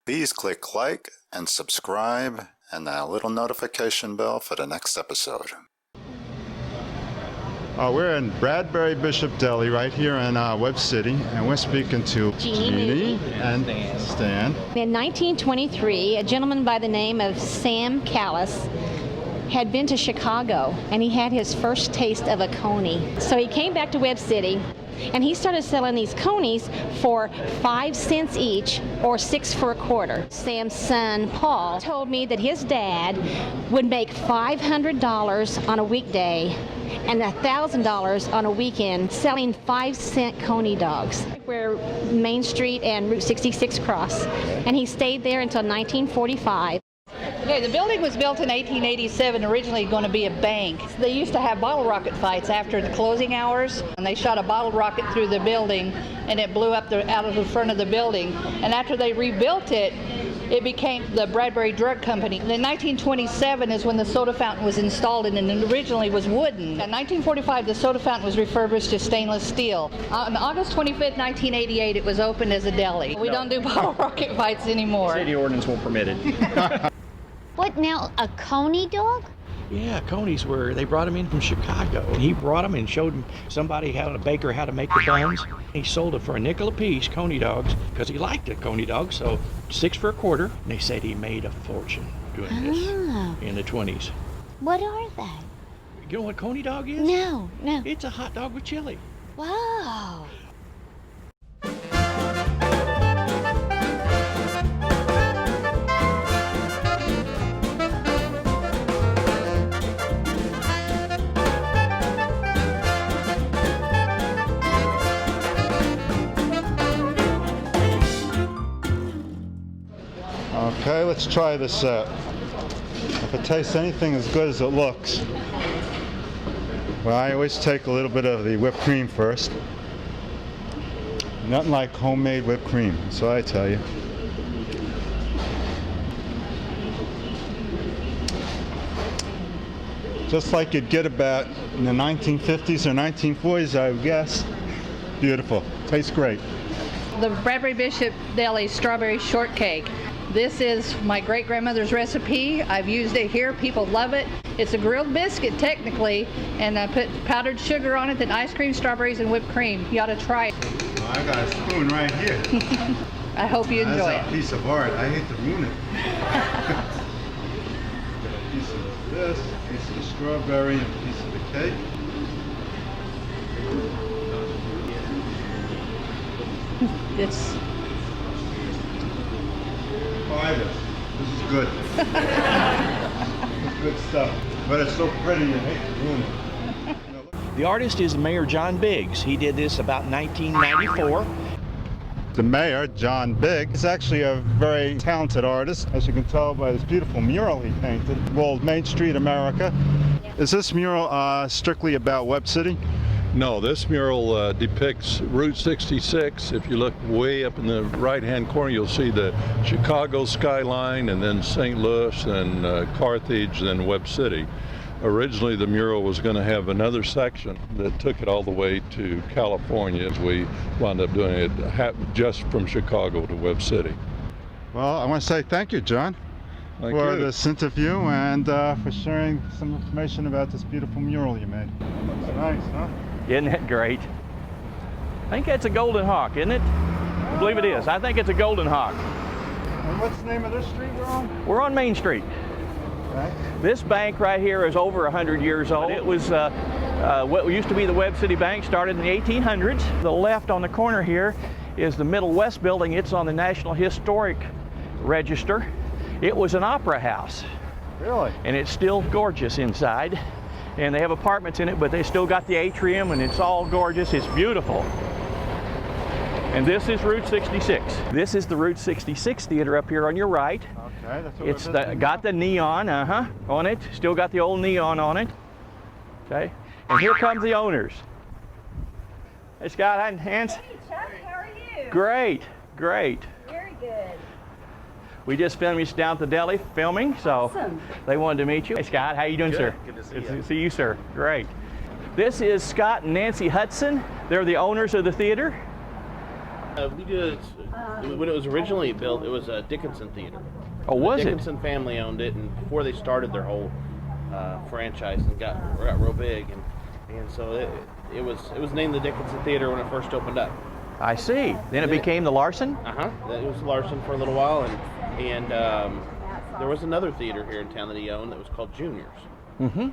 Please click like and subscribe and that little notification bell for the next episode. We're in Bradbury Bishop Deli right here in Webb City, and we're speaking to Jeanne and Stan. In 1923, a gentleman by the name of Sam Callis had been to Chicago, and he had his first taste of a coney. So he came back to Webb City, and he started selling these conies for 5 cents each, or 6 for a quarter. Sam's son, Paul, told me that his dad would make $500 on a weekday and $1,000 on a weekend selling 5-cent coney dogs. We're Main Street and Route 66 cross, and he stayed there until 1945. Okay, the building was built in 1887, originally going to be a bank. They used to have bottle rocket fights after the closing hours, and they shot a bottle rocket through the building, and it blew up out of the front of the building. And after they rebuilt it, it became the Bradbury Drug Company. And in 1927 is when the soda fountain was installed, and it originally was wooden. In 1945, the soda fountain was refurbished to stainless steel. On August 25th, 1988, it was opened as a deli. We don't do bottle rocket fights anymore. City ordinance won't permit it. What now, a coney dog? Yeah, conies were, they brought them in from Chicago. And he brought them and showed somebody, a baker, how to make the buns. He sold it for a nickel a piece, coney dogs, because he liked it, coney dogs, so 6 for a quarter. And they said he made a fortune doing this in the 20s. What are they? You know what coney dog is? No. It's a hot dog with chili. Wow. Okay, let's try this out. If it tastes anything as good as it looks, well, I always take a little bit of the whipped cream first. Nothing like homemade whipped cream, so I tell you. Just like you'd get about in the 1950s or 1940s, I would guess. Beautiful. Tastes great. The Bradbury Bishop Deli strawberry shortcake. This is my great-grandmother's recipe. I've used it here. People love it. It's a grilled biscuit, technically, and I put powdered sugar on it, then ice cream, strawberries, and whipped cream. You ought to try it. Well, I got a spoon right here. I hope you enjoy That's a piece of art. I hate to ruin it. Got a piece of this, a piece of the strawberry, and a piece of the cake. It's Try this. This is good. This is good stuff. But it's so pretty, you hate to ruin it. The artist is Mayor John Biggs. He did this about 1994. The mayor, John Biggs, is actually a very talented artist, as you can tell by this beautiful mural he painted, called Main Street America. Is this mural strictly about Webb City? No, this mural depicts Route 66. If you look way up in the right-hand corner, you'll see the Chicago skyline, and then St. Louis, and Carthage, then Webb City. Originally, the mural was going to have another section that took it all the way to California. We wound up doing it just from Chicago to Webb City. Well, I want to say thank you, John, for this interview and for sharing some information about this beautiful mural you made. Looks nice, huh? Isn't that great? I think that's a golden hawk, isn't it? I believe it is. I think it's a golden hawk. And what's the name of this street we're on? We're on Main Street. Okay. This bank right here is over 100 years old. It was what used to be the Webb City Bank, started in the 1800s. The left on the corner here is the Middle West building. It's on the National Historic Register. It was an opera house. Really? And it's still gorgeous inside. And they have apartments in it, but they still got the atrium, and it's all gorgeous. It's beautiful. And this is Route 66. This is the Route 66 theater up here on your right. Okay, that's what It's got the neon, on it. Still got the old neon on it. Okay, and here comes the owners. Hey, Scott and Nancy. Hey, Chuck, how are you? Great, great. Very good. We just finished down at the deli filming, so Awesome. They wanted to meet you. Hey, Scott, how you doing, sir? Good to see Good you. to see you, sir. Great. This is Scott and Nancy Hutson. They're the owners of the theater. We did when it was originally built. It was a Dickinson Theater. Oh, was the it? Dickinson family owned it, and before they started their whole franchise and got real big, and so it was named the Dickinson Theater when it first opened up. I see. Then it became the Larson? It was Larson for a little while, and there was another theater here in town that he owned that was called Junior's. Mm-hmm.